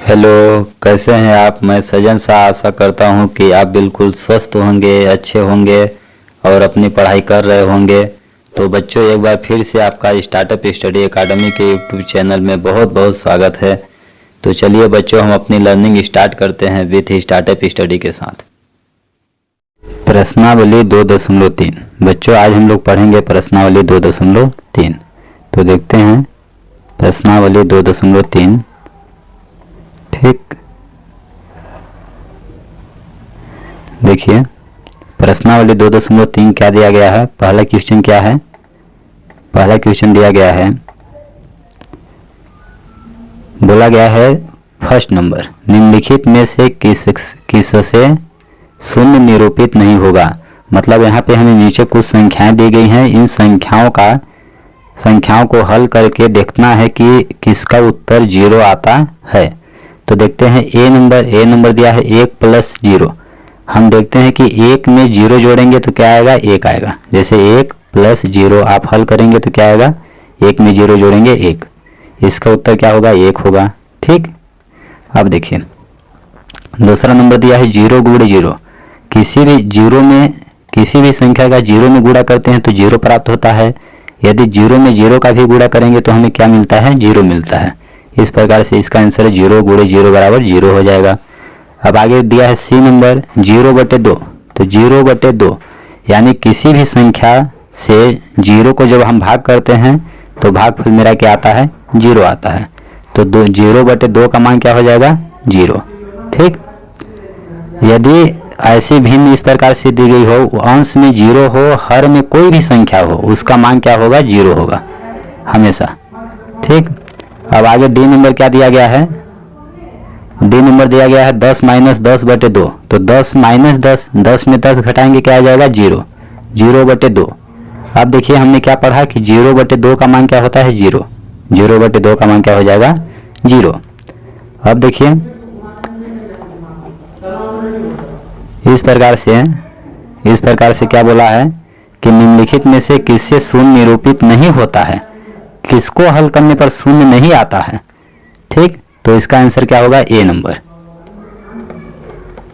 Hello, कैसे हैं आप। मैं सजन शाह आशा करता हूं कि आप बिल्कुल स्वस्थ होंगे, अच्छे होंगे और अपनी पढ़ाई कर रहे होंगे। तो बच्चों, एक बार फिर से आपका स्टार्टअप स्टडी एकेडमी के यूट्यूब चैनल में बहुत बहुत स्वागत है। तो चलिए बच्चों, हम अपनी लर्निंग स्टार्ट करते हैं विथ स्टार्टअप स्टडी के साथ। प्रश्नावली 2.3। बच्चों, आज हम लोग पढ़ेंगे प्रश्नावली 2.3। तो देखते हैं प्रश्नावली 2.3। ठीक, देखिए प्रश्नावली 2.3 क्या दिया गया है। पहला क्वेश्चन क्या है। पहला क्वेश्चन दिया गया है, बोला गया है फर्स्ट नंबर, निम्नलिखित में से किससे शून्य निरूपित नहीं होगा। मतलब यहाँ पे हमें नीचे कुछ संख्याएं दी गई हैं। इन संख्याओं को हल करके देखना है कि किसका उत्तर 0 आता है। तो देखते हैं ए नंबर दिया है 1 + 0। हम देखते हैं कि 1 में 0 जोड़ेंगे तो क्या आएगा, 1 आएगा। जैसे 1 + 0 आप हल करेंगे तो क्या आएगा, 1 में 0 जोड़ेंगे 1। इसका उत्तर क्या होगा, 1 होगा। ठीक, अब देखिए दूसरा नंबर दिया है 0 × 0। किसी भी संख्या का 0 में गुणा करते हैं तो 0 प्राप्त होता है। यदि 0 में 0 का भी गुणा करेंगे तो हमें क्या मिलता है, 0 मिलता है। इस प्रकार से इसका आंसर 0 × 0 = 0 हो जाएगा। अब आगे दिया है सी नंबर 0/2। तो 0/2 यानी किसी भी संख्या से 0 को जब हम भाग करते हैं तो भागफल मेरा क्या आता है, 0 आता है। तो 0/2 का मान क्या हो जाएगा, 0। ठीक, यदि ऐसी भिन्न इस प्रकार से दी गई हो, अंश में 0 हो, हर में कोई भी संख्या हो, उसका मान क्या होगा, 0 होगा हमेशा। ठीक, अब आगे डी नंबर क्या दिया गया है। डी नंबर दिया गया है 10 - 10/2। तो 10 - 10 में 10 घटाएंगे क्या आ जाएगा, 0। 0/2। अब देखिए हमने क्या पढ़ा कि 0/2 का मान क्या होता है, 0। 0/2 का मान क्या हो जाएगा, 0। अब देखिए इस प्रकार से क्या बोला है कि निम्नलिखित में से किससे शून्य निरूपित नहीं होता है, किसको हल करने पर शून्य नहीं आता है। ठीक, तो इसका आंसर क्या होगा, ए नंबर।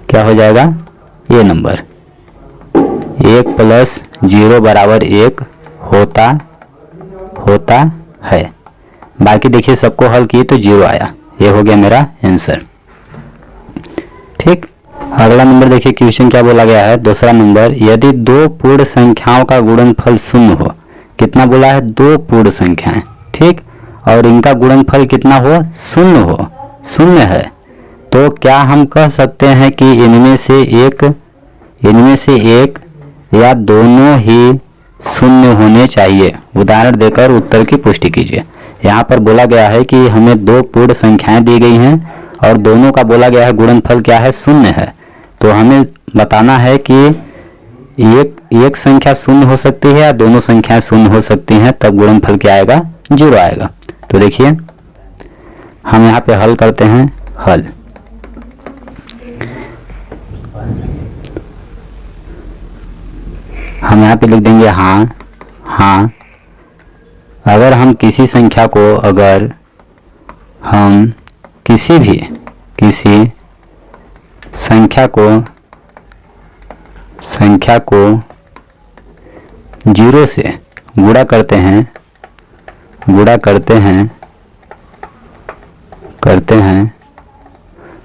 क्या हो जाएगा, ए नंबर। 1 + 0 = 1 होता है। बाकी देखिए सबको हल किए तो 0 आया। ये हो गया मेरा आंसर। ठीक, अगला नंबर देखिए क्वेश्चन क्या बोला गया है। दूसरा नंबर, यदि 2 पूर्ण संख्याओं का गुणनफल 0 हो। कितना बोला है, 2 पूर्ण संख्याएं। ठीक, और इनका गुणनफल कितना हो, 0 हो, 0 है। तो क्या हम कह सकते हैं कि इनमें से एक या दोनों ही 0 होने चाहिए। उदाहरण देकर उत्तर की पुष्टि कीजिए। यहाँ पर बोला गया है कि हमें 2 पूर्ण संख्याएं दी गई हैं और दोनों का बोला गया है गुणनफल क्या है, 0 है। तो हमें बताना है कि एक संख्या 0 हो सकती है या दोनों संख्याएं 0 हो सकती हैं, तब गुणनफल क्या आएगा, 0 आएगा। तो देखिए हम यहाँ पे हल करते हैं। हल हम यहाँ पे लिख देंगे हाँ। अगर हम किसी संख्या को 0 से गुणा करते हैं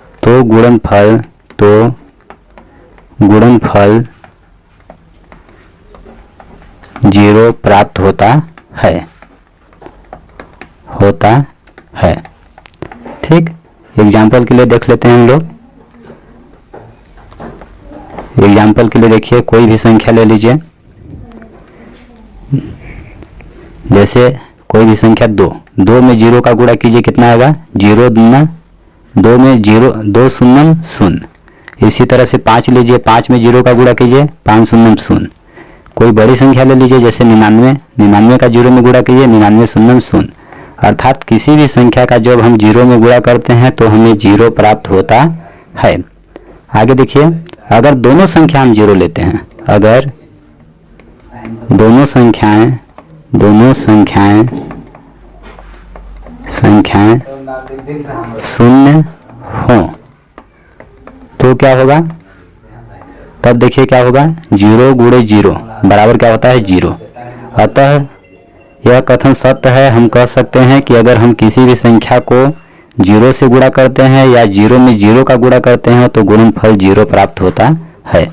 तो गुणनफल 0 प्राप्त होता है। ठीक, एग्जाम्पल के लिए देख लेते हैं हम लोग। एग्जाम्पल के लिए देखिए, कोई भी संख्या ले लीजिए। जैसे कोई भी संख्या 2 में 0 का गुणा कीजिए, कितना आएगा, 0 दूना 2 में 0, 2 शून्यम 0। इसी तरह से 5 लीजिए, 5 में 0 का गुणा कीजिए, 5 शून्यम 0। कोई बड़ी संख्या ले लीजिए, जैसे 99 का 0 में गुणा कीजिए, 99 शून्यम 0। अर्थात किसी भी संख्या का जब हम 0 में गुणा करते हैं तो हमें 0 प्राप्त होता है। आगे देखिए, अगर दोनों संख्या हम 0 लेते हैं, अगर दोनों संख्याएं शून्य हो तो क्या होगा, तब देखिए क्या होगा, 0 गुणे 0 बराबर क्या होता है 0। अतः यह कथन सत्य है। हम कह सकते हैं कि अगर हम किसी भी संख्या को 0 से गुणा करते हैं या 0 में 0 का गुणा करते हैं तो गुणनफल 0 प्राप्त होता है।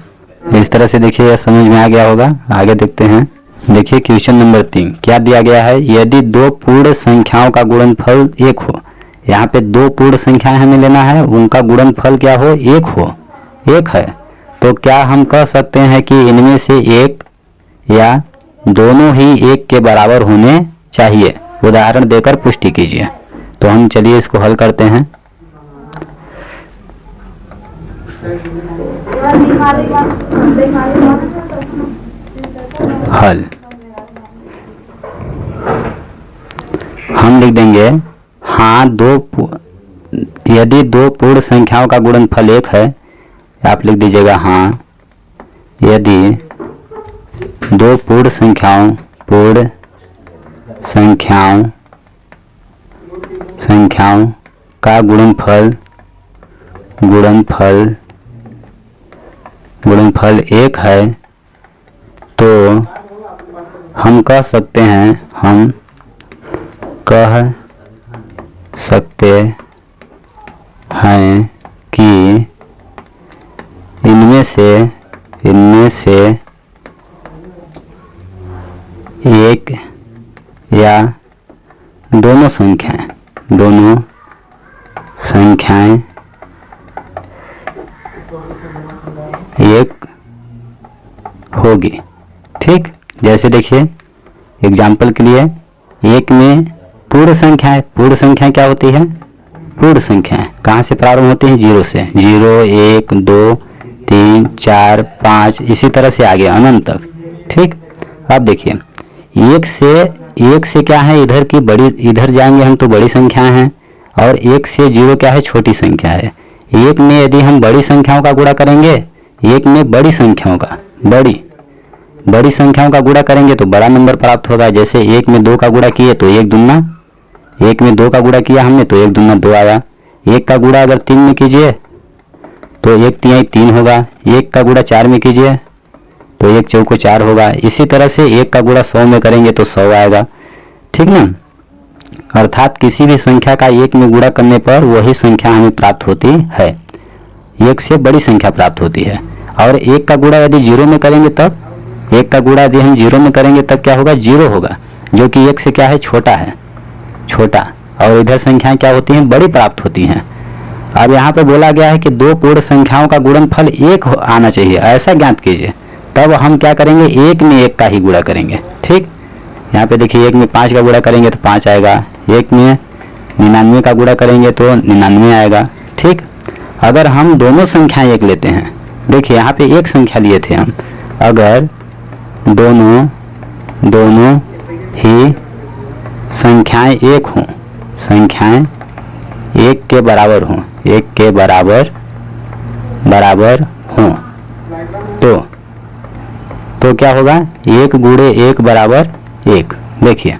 इस तरह से देखिए यह समझ में आ गया होगा। आगे देखते हैं। देखिए क्वेश्चन नंबर 3 क्या दिया गया है, यदि दो पूर्ण संख्याओं का गुणनफल 1 हो। यहाँ पे दो पूर्ण संख्याएं हमें लेना है, उनका गुणनफल क्या हो, 1 हो, 1 है। तो क्या हम कह सकते हैं कि इनमें से एक या दोनों ही 1 के बराबर होने चाहिए। उदाहरण देकर पुष्टि कीजिए। तो हम चलिए इसको हल करते हैं। हल हम लिख देंगे, हाँ यदि दो पूर्ण संख्याओं का गुणनफल 1 है, आप लिख दीजिएगा हाँ यदि दो पूर्ण संख्याओं का गुणनफल 1 है तो हम कह सकते हैं कि इनमें से एक या दोनों संख्याएं 1 होगी। ठीक, जैसे देखिए एग्जाम्पल के लिए, 1 में पूर्ण संख्या क्या होती है, पूर्ण संख्याएं कहाँ से प्रारंभ होती हैं, 0 से। 0 1 2 3 4 5 इसी तरह से आगे अनंत तक। ठीक, अब देखिए 1 से क्या है, इधर जाएंगे हम तो बड़ी संख्या है, और 1 से 0 क्या है, छोटी संख्या है। 1 में यदि हम बड़ी संख्याओं का गुणा करेंगे, 1 में बड़ी संख्याओं का गुणा करेंगे तो बड़ा नंबर प्राप्त होगा। जैसे 1 में 2 का गुणा किए तो 1 में 2 का गुणा किया हमने तो 1 दूना 2 आया। 1 का गुणा अगर 3 में कीजिए तो 1 तिहाई 3 होगा। 1 का गुणा 4 में कीजिए तो 1 चौको 4 होगा। इसी तरह से 1 का गुणा 100 में करेंगे तो 100 आएगा। ठीक ना, अर्थात किसी भी संख्या का 1 में गुणा करने पर वही संख्या हमें प्राप्त होती है, 1 से बड़ी संख्या प्राप्त होती है। और 1 का गुणा यदि 0 में करेंगे तब, 1 का गुणा यदि हम 0 में करेंगे तब क्या होगा, 0 होगा, जो कि 1 से क्या है, छोटा। और इधर संख्याएं क्या होती हैं, बड़ी प्राप्त होती हैं। अब यहाँ पे बोला गया है कि दो पूर्ण संख्याओं का गुणनफल 1 आना चाहिए, ऐसा ज्ञात कीजिए। तब हम क्या करेंगे, 1 में 1 का ही गुणा करेंगे। ठीक, यहाँ पे देखिए 1 में 5 का गुणा करेंगे तो 5 आएगा। 1 में 99 का गुणा करेंगे तो 99 आएगा। ठीक, अगर हम दोनों संख्याएं 1 लेते हैं, देखिए यहाँ पे एक संख्या लिए थे हम, अगर दोनों ही संख्याएं 1 हों, संख्याएं 1 के बराबर हों, 1 के बराबर हों तो क्या होगा, 1 गुणे 1 बराबर 1। देखिए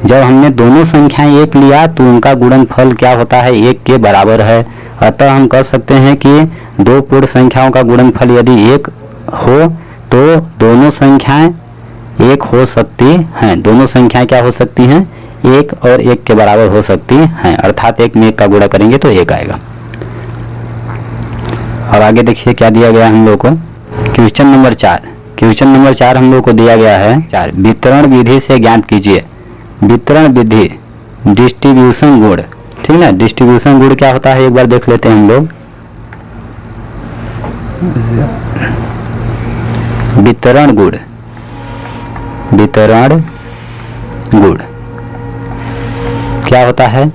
जब हमने दोनों संख्याएं 1 लिया तो उनका गुणनफल क्या होता है, 1 के बराबर है। अतः हम कह सकते हैं कि दो पूर्ण संख्याओं का गुणनफल यदि 1 हो तो दोनों संख्याएं 1 हो सकती हैं। दोनों संख्याएं क्या हो सकती हैं, 1 और 1 के बराबर हो सकती हैं। अर्थात 1 में 1 का गुणा करेंगे तो 1 आएगा। और आगे देखिए क्या दिया गया हम लोग को, क्वेश्चन नंबर 4 हम लोग को दिया गया है 4, वितरण विधि से ज्ञात कीजिए। वितरण विधि, डिस्ट्रीब्यूशन गुण। ठीक ना, डिस्ट्रीब्यूशन गुण क्या होता है एक बार देख लेते हैं हम लोग। वितरण गुण क्या होता है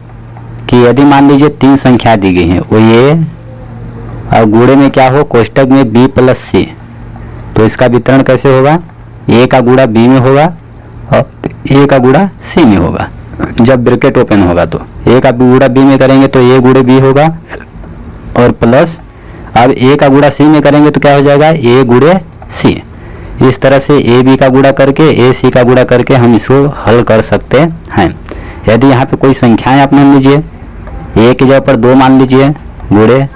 कि यदि मान लीजिए 3 संख्या दी गई है, वो ये, और गुणे में क्या हो, कोष्टक में b प्लस c, तो इसका वितरण कैसे होगा, a का गुणा b में होगा और a का गुणा c में होगा। जब ब्रैकेट ओपन होगा तो a का गुणा b में करेंगे तो a गुणे b होगा, और प्लस अब a का गुणा c में करेंगे तो क्या हो जाएगा, a गुणे c। इस तरह से a b का गुणा करके a c का गुणा करके हम इसको हल कर सकते हैं। यदि यहाँ पे कोई संख्याएं आप मान लीजिए, a की जगह पर 2 मान लीजिए, गुणे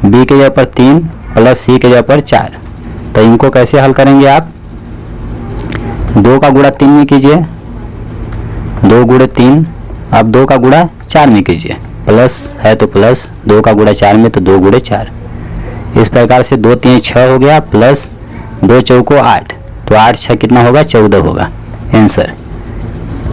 बी के जगह पर 3 प्लस सी के जगह पर 4। तो इनको कैसे हल करेंगे आप, 2 का गुणा 3 में कीजिए, 2 गुणे 3, अब 2 का गुणा 4 में कीजिए, प्लस है तो प्लस, 2 का गुणा 4 में तो 2 गुणे 4। इस प्रकार से 2 3 6 हो गया, प्लस 2 चौको 8, तो 8 6 कितना होगा, 14 होगा आंसर।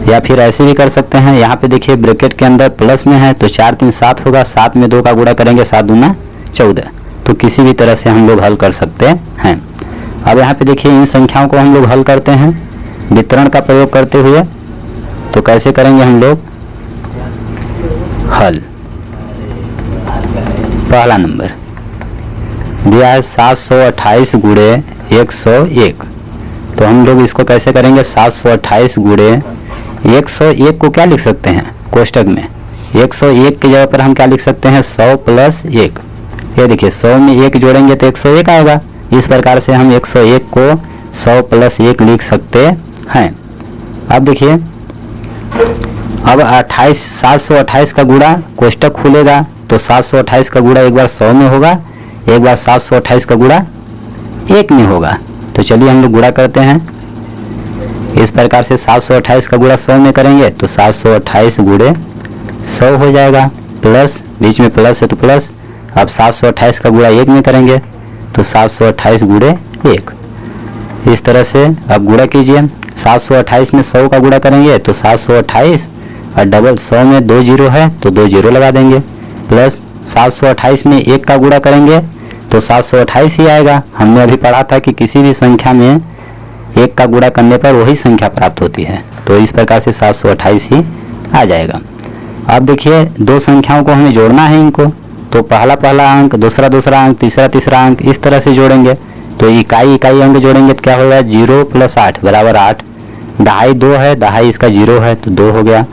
या फिर ऐसे भी कर सकते हैं, यहाँ पे देखिए ब्रैकेट के अंदर प्लस में है तो 4 3 7 होगा, 7 में 2 का गुणा करेंगे, 7 दूना 14। तो किसी भी तरह से हम लोग हल कर सकते हैं। अब यहाँ पे देखिए इन संख्याओं को हम लोग हल करते हैं वितरण का प्रयोग करते हुए। तो कैसे करेंगे हम लोग हल, पहला नंबर दिया है 728 गुणे 101। तो हम लोग इसको कैसे करेंगे, 728 गुणे 101 को क्या लिख सकते हैं कोष्टक में, 101 की जगह पर हम क्या लिख सकते हैं, 100 प्लस 1। ये देखिए 100 में 1 जोड़ेंगे तो 101 आएगा। इस प्रकार से हम 101 को 100 प्लस 1 लिख सकते हैं। अब देखिए अब 728 का गुणा कोष्टक खुलेगा तो 728 का गुणा एक बार 100 में होगा, एक बार 728 का गुणा 1 में होगा। तो चलिए हम लोग गुणा करते हैं। इस प्रकार से 728 का गुणा 100 में करेंगे तो 728 गुणे 100 हो जाएगा, प्लस बीच में प्लस है तो प्लस। अब 728 का गुणा 1 में करेंगे तो 728 गुणे 1। इस तरह से अब गुणा कीजिए, 728 में 100 का गुणा करेंगे तो 728 और डबल 100 में 2 जीरो है तो 2 जीरो लगा देंगे, प्लस 728 में 1 का गुणा करेंगे तो 728 ही आएगा। हमने अभी पढ़ा था कि किसी भी संख्या में 1 का गुणा करने पर वही संख्या प्राप्त होती है, तो इस प्रकार से 728 ही आ जाएगा। अब देखिए दो संख्याओं को हमें जोड़ना है इनको, तो पहला अंक, दूसरा अंक, तीसरा अंक, इस तरह से जोड़ेंगे। तो इकाई अंक जोड़ेंगे तो क्या होगा, 0 प्लस 8 बराबर 8। दहाई 2 है, दहाई इसका 0 है तो 2 हो गया।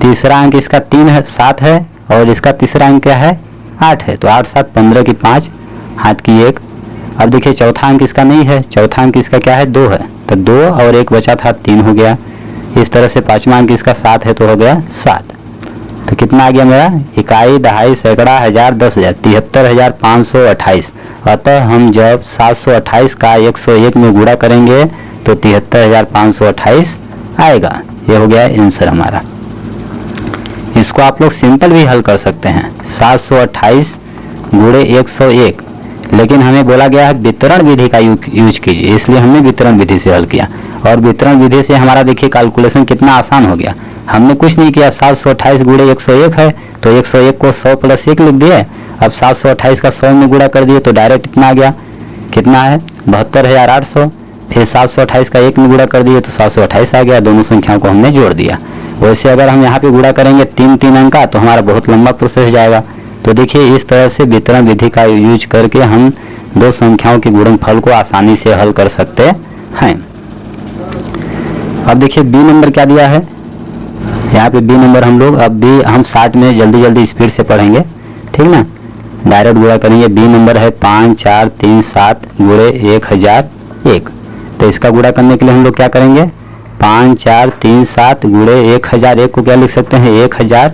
तीसरा अंक इसका 3 है, 7 है, और इसका तीसरा अंक क्या है, 8 है, तो 8 7 15 की 5, हाथ की 1। अब देखिए चौथा अंक इसका नहीं है, चौथा अंक इसका क्या है, 2 है, तो 2 और 1 बचा था 3 हो गया। इस तरह से पांचवा अंक इसका 7 है तो हो गया 7। तो कितना आ गया मेरा, इकाई, दहाई, सैकड़ा, हजार, 10,000, 73,528। अतः हम जब 728 का 101 में गुणा करेंगे तो 73,528 आएगा। ये हो गया आंसर हमारा। इसको आप लोग सिंपल भी हल कर सकते हैं, 728 गुणे 101, लेकिन हमें बोला गया है वितरण विधि का यूज कीजिए, इसलिए हमने वितरण विधि से हल किया। और वितरण विधि से हमारा देखिए कैलकुलेशन कितना आसान हो गया। हमने कुछ नहीं किया, 728 गुणे 101 है तो 101 को 100 प्लस 1 लिख दिए। अब 728 का 100 में गुणा कर दिए तो डायरेक्ट इतना आ गया, कितना है 72,800। फिर 728 का 1 में गुणा कर दिए तो 728 आ गया। दोनों संख्याओं को हमने जोड़ दिया। वैसे अगर हम यहाँ पे गुणा करेंगे 3 अंक का तो हमारा बहुत लंबा प्रोसेस जाएगा। तो देखिए इस तरह से वितरण विधि का यूज करके हम दो संख्याओं के गुणनफल को आसानी से हल कर सकते हैं। अब देखिए बी नंबर क्या दिया है, यहाँ पे बी नंबर हम लोग अब भी हम 60 में जल्दी स्पीड से पढ़ेंगे, ठीक ना। डायरेक्ट गुणा करेंगे। बी नंबर है 5 4 3 7 गुणे 1001। तो इसका गुणा करने के लिए हम लोग क्या करेंगे, 5 4 3 7 गुणे 1001 को क्या लिख सकते हैं, 1000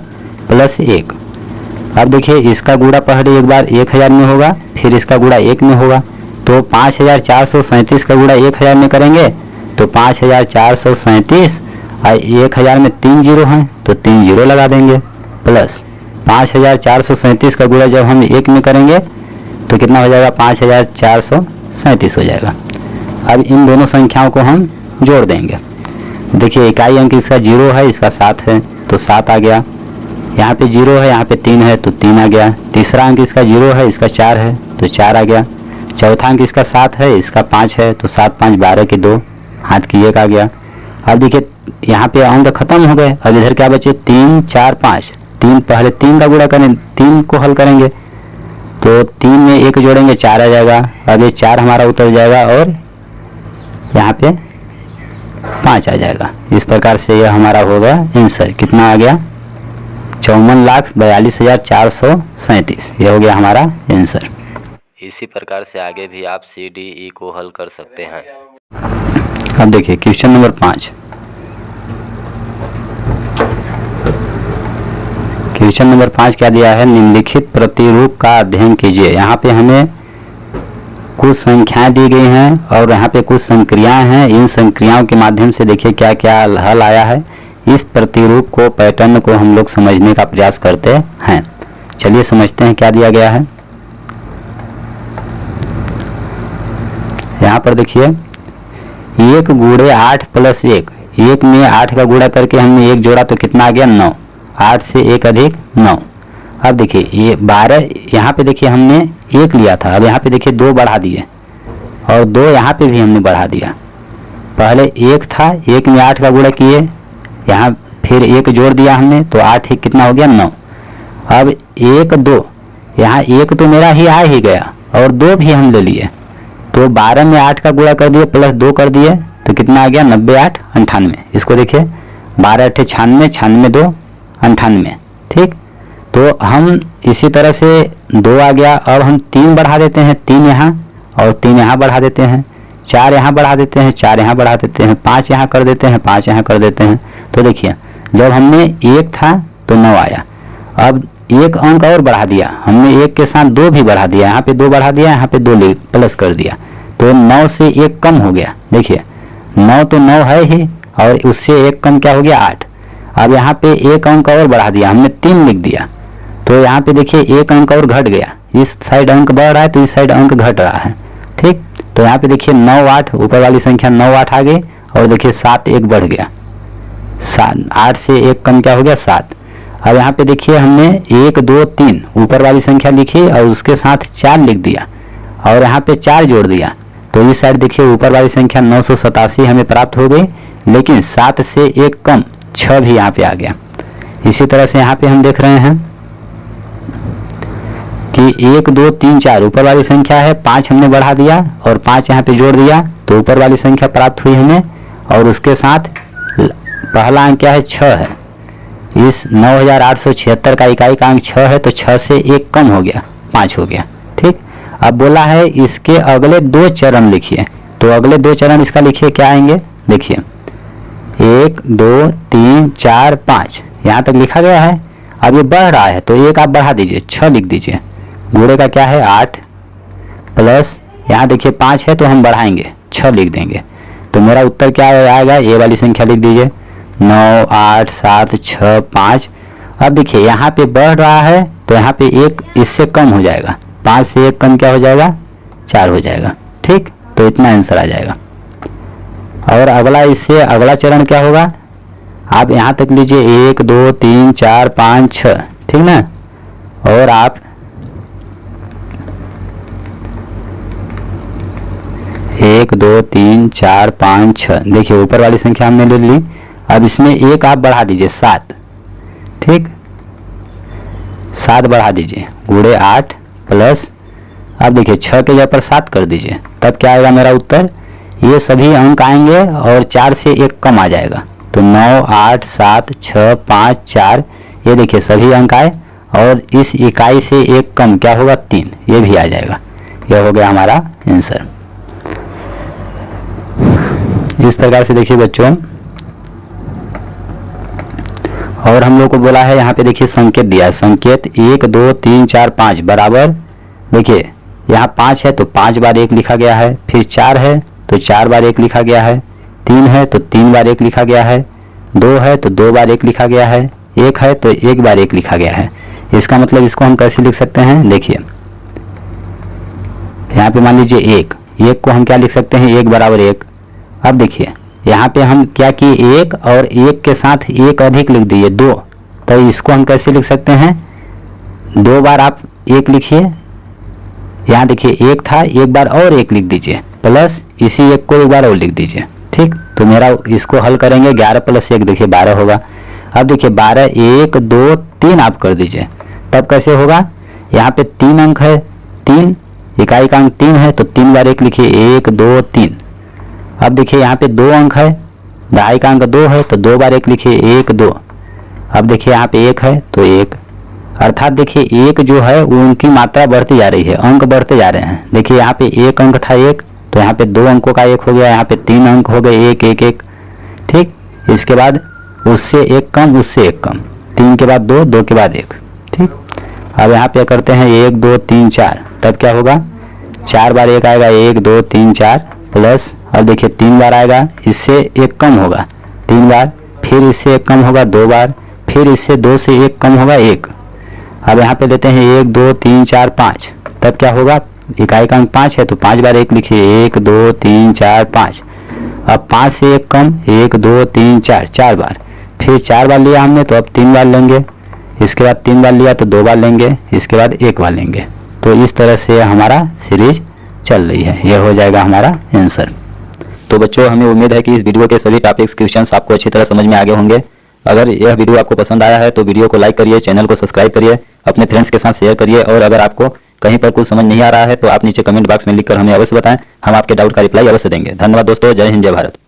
प्लस 1। अब देखिए इसका गुणा पहले एक बार 1000 में होगा, फिर इसका गुणा 1 में होगा। तो 5437 का गुणा 1000 में करेंगे तो 5437 और 1000 में 3 जीरो हैं तो 3 जीरो लगा देंगे, प्लस 5437 का गुणा जब हम 1 में करेंगे तो कितना हो जाएगा, 5437 हो जाएगा। अब इन दोनों संख्याओं को हम जोड़ देंगे। देखिए इकाई अंक इसका 0 है, इसका 7 है तो 7 आ गया। यहाँ पे 0 है, यहाँ पे 3 है तो 3 आ गया। तीसरा अंक इसका 0 है, इसका 4 है तो 4 आ गया। चौथा अंक इसका 7 है, इसका 5 है तो 7 5 12 की 2, हाथ की 1 आ गया। अब देखिए यहाँ पे अंक खत्म हो गए। अब इधर क्या बचे, 3 4 5। 3 पहले 3 का गुणा करें, 3 को हल करेंगे तो 3 में 1 जोड़ेंगे 4 आ जाएगा। अब ये 4 हमारा उतर जाएगा और यहाँ पे 5 आ जाएगा। इस प्रकार से यह हमारा होगा आंसर। कितना आ गया, 54,42,437। यह हो गया हमारा आंसर। इसी प्रकार से आगे भी आप सी डी ई को हल कर सकते हैं। अब देखिए क्वेश्चन नंबर 5। क्वेश्चन नंबर 5 क्या दिया है, निम्नलिखित प्रतिरूप का अध्ययन कीजिए। यहाँ पे हमें कुछ संख्याएं दी गई हैं और यहाँ पे कुछ संक्रियाएं हैं। इन संक्रियाओं के माध्यम से देखिए क्या क्या हल आया है। इस प्रतिरूप को, पैटर्न को हम लोग समझने का प्रयास करते हैं। चलिए समझते हैं क्या दिया गया है। यहाँ पर देखिए 1 गुणे 8 प्लस 1, 1 में 8 का गुणा करके हमने 1 जोड़ा तो कितना आ गया 9, 8 से 1 अधिक 9। अब देखिए ये 12, यहाँ पे देखिए हमने 1 लिया था, अब यहाँ पे देखिए 2 बढ़ा दिए और 2 यहाँ पे भी हमने बढ़ा दिया। पहले 1 था, 1 में 8 का गुणा किए, यहाँ फिर 1 जोड़ दिया हमने तो 8 ही कितना हो गया 9। अब 1 2, यहाँ 1 तो मेरा ही आ ही गया और 2 भी हम ले लिए, तो 12 में 8 का गुणा कर दिए प्लस 2 कर दिए तो कितना आ गया 90 8 98। इसको देखिए 12 8 96, 96 2 98। ठीक, तो हम इसी तरह से 2 आ गया। अब हम 3 बढ़ा देते हैं, 3 यहाँ और 3 यहाँ बढ़ा देते हैं, 4 यहाँ बढ़ा देते हैं, 4 यहाँ बढ़ा देते हैं, 5 यहाँ कर देते हैं, 5 यहाँ कर देते हैं। तो देखिए जब हमने 1 था तो 9 आया। अब 1 अंक और बढ़ा दिया हमने, 1 के साथ 2 भी बढ़ा दिया, यहाँ पे 2 बढ़ा दिया, यहाँ पे 2 प्लस कर दिया, तो 9 से 1 कम हो गया। देखिए 9 तो 9 है ही और उससे 1 कम क्या हो गया 8। अब यहाँ पे 1 अंक और बढ़ा दिया हमने, 3 लिख दिया, तो यहाँ पे देखिए 1 अंक और घट गया। इस साइड अंक बढ़ रहा है तो इस साइड अंक घट रहा है। ठीक, तो यहाँ पे देखिए 9 8, ऊपर वाली संख्या 9 8 आ गई और देखिए 7 1 बढ़ गया, 8 से 1 कम क्या हो गया 7। अब यहाँ पे देखिए हमने 1 2 3 ऊपर वाली संख्या लिखी और उसके साथ 4 लिख दिया और यहाँ पे 4 जोड़ दिया, तो इस साइड देखिए ऊपर वाली संख्या 987 हमें प्राप्त हो गई, लेकिन 7 से 1 कम 6 भी यहाँ पे आ गया। इसी तरह से यहाँ पे हम देख रहे हैं कि 1 2 3 4 ऊपर वाली संख्या है, 5 हमने बढ़ा दिया और 5 यहाँ पे जोड़ दिया, तो ऊपर वाली संख्या प्राप्त हुई हमें और उसके साथ पहला अंक क्या है 6 है। इस 9876 का इकाई का अंक 6 है, तो 6 से 1 कम हो गया 5 हो गया। ठीक, अब बोला है इसके अगले 2 चरण लिखिए, तो अगले 2 चरण इसका लिखिए क्या आएंगे। देखिए 1 2 3 4 5 यहाँ तक लिखा गया है। अब ये बढ़ रहा है तो 1 आप बढ़ा दीजिए, 6 लिख दीजिए। गुणे का क्या है 8 प्लस यहाँ देखिए 5 है तो हम बढ़ाएंगे 6 लिख देंगे, तो मेरा उत्तर क्या आएगा, ये वाली संख्या लिख दीजिए 9 8 7 6 5। अब देखिए यहाँ पे बढ़ रहा है तो यहाँ पे 1 इससे कम हो जाएगा, 5 से 1 कम क्या हो जाएगा 4 हो जाएगा। ठीक, तो इतना आंसर आ जाएगा। और अगला इससे अगला चरण क्या होगा, आप यहाँ तक लीजिए 1 2 3 4 5 6, ठीक ना, और आप 1 2 3 4 5 6 देखिए ऊपर वाली संख्या हमने ले ली। अब इसमें 1 आप बढ़ा दीजिए 7, ठीक 7 बढ़ा दीजिए, गुणे 8 प्लस अब देखिए 6 के जगह पर 7 कर दीजिए, तब क्या आएगा मेरा उत्तर, ये सभी अंक आएंगे और 4 से 1 कम आ जाएगा, तो 9 8 7 6 5 4 ये देखिए सभी अंक आए और इस इकाई से 1 कम क्या होगा 3, ये भी आ जाएगा। यह हो गया हमारा आंसर। इस प्रकार से देखिए बच्चों, और हम लोग को बोला है यहाँ पे देखिए संकेत दिया है, संकेत 1 2 3 4 5 बराबर, देखिए यहाँ 5 है तो 5 बार 1 लिखा गया है, फिर 4 है तो 4 बार 1 लिखा गया है, 3 है तो 3 बार 1 लिखा गया है, 2 है तो 2 बार 1 लिखा गया है, 1 है तो 1 बार 1 लिखा गया है। इसका मतलब इसको हम कैसे लिख सकते हैं, देखिए यहाँ पे मान लीजिए 1 को हम क्या लिख सकते हैं 1 बराबर 1। अब देखिए यहाँ पे हम क्या किए 1 और 1 के साथ 1 अधिक लिख दिए 2, तो इसको हम कैसे लिख सकते हैं 2 बार आप 1 लिखिए, यहाँ देखिए 1 था 1 बार और 1 लिख दीजिए प्लस इसी 1 को 1 बार और लिख दीजिए। ठीक, तो मेरा इसको हल करेंगे 11 प्लस 1 देखिए 12 होगा। अब देखिए 12 1 2 3 आप कर दीजिए, तब कैसे होगा, यहाँ पे 3 अंक है, 3 इकाई का अंक 3 है तो 3 बार 1 लिखिए 1 2 3। अब देखिए यहाँ पे 2 अंक है, दहाई का अंक 2 है तो 2 बार 1 लिखिए 1 2। अब देखिए यहाँ पे 1 है तो 1, अर्थात देखिए 1 जो है वो उनकी मात्रा बढ़ती जा रही है, अंक बढ़ते जा रहे हैं। देखिए यहाँ पे 1 अंक था 1, तो यहाँ पे 2 अंकों का 1 हो गया, यहाँ पे 3 अंक हो गए 1 1 1। ठीक, इसके बाद उससे 1 कम, उससे 1 कम, 3 के बाद 2, 2 के बाद 1। अब यहाँ पे करते हैं 1 2 3 4, तब क्या होगा 4 बार 1 आएगा 1 2 3 4 प्लस, और देखिए 3 बार आएगा, इससे 1 कम होगा 3 बार, फिर इससे 1 कम होगा 2 बार, फिर इससे 2 से 1 कम होगा 1। अब यहाँ पे लेते हैं 1 2 3 4 5, तब क्या होगा इकाई का अंक 5 है तो 5 बार 1 लिखिए 1 2 3 4 5। अब 5 से 1 कम 1 2 3 4, 4 बार, फिर 4 बार लिया हमने तो अब 3 बार लेंगे, इसके बाद 3 बार लिया तो 2 बार लेंगे, इसके बाद 1 बार लेंगे। तो इस तरह से हमारा सीरीज चल रही है, यह हो जाएगा हमारा आंसर। तो बच्चों हमें उम्मीद है कि इस वीडियो के सभी टॉपिक्स क्वेश्चंस आपको अच्छी तरह समझ में आ गए होंगे। अगर यह वीडियो आपको पसंद आया है तो वीडियो को लाइक करिए, चैनल को सब्सक्राइब करिए, अपने फ्रेंड्स के साथ शेयर करिए, और अगर आपको कहीं पर कुछ समझ नहीं आ रहा है तो आप नीचे कमेंट बॉक्स में लिखकर हमें अवश्य बताएं, हम आपके डाउट का रिप्लाई अवश्य देंगे। धन्यवाद दोस्तों, जय हिंद जय भारत।